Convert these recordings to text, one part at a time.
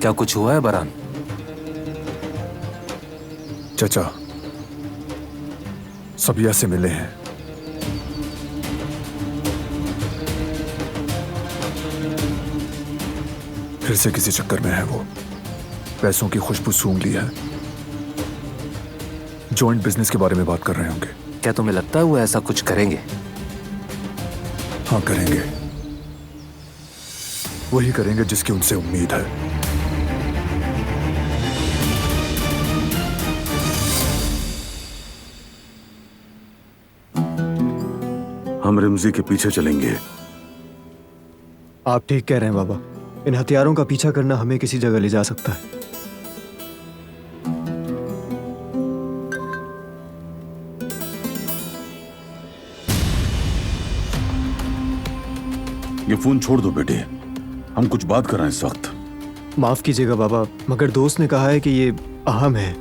क्या कुछ हुआ है बरहान? चचा, सबिया से मिले हैं। फिर से किसी चक्कर में है वो। पैसों की खुशबू सूंघ ली है। जॉइंट बिजनेस के बारे में बात कर रहे होंगे। क्या तुम्हें लगता है वो ऐसा कुछ करेंगे? हाँ, करेंगे। वही करेंगे जिसकी उनसे उम्मीद है। हम रिमजी के पीछे चलेंगे। आप ठीक कह रहे हैं बाबा। इन हथियारों का पीछा करना हमें किसी जगह ले जा सकता है। ये फोन छोड़ दो बेटे, हम कुछ बात कर रहे हैं इस वक्त। माफ कीजिएगा बाबा, मगर दोस्त ने कहा है कि ये अहम है।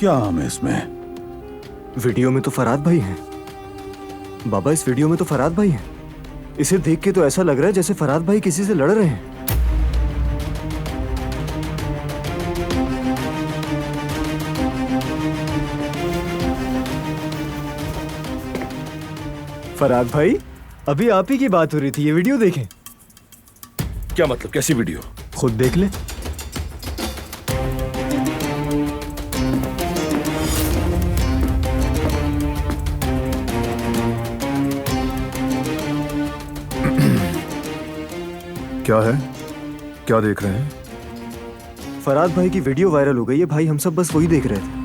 क्या अहम है इसमें? वीडियो में तो फराद भाई हैं। बाबा, इस वीडियो में तो फराद भाई हैं। इसे देख के तो ऐसा लग रहा है जैसे फराद भाई किसी से लड़ रहे हैं। फराद भाई, अभी आप ही की बात हो रही थी, ये वीडियो देखें। क्या मतलब? कैसी वीडियो? खुद देख ले। क्या है? क्या देख रहे हैं? फराद भाई की वीडियो वायरल हो गई है भाई, हम सब बस वही देख रहे थे।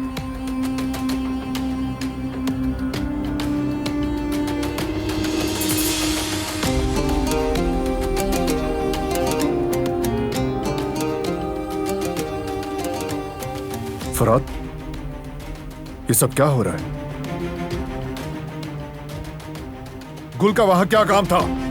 फराद, ये सब क्या हो रहा है? गुल का वहां क्या काम था?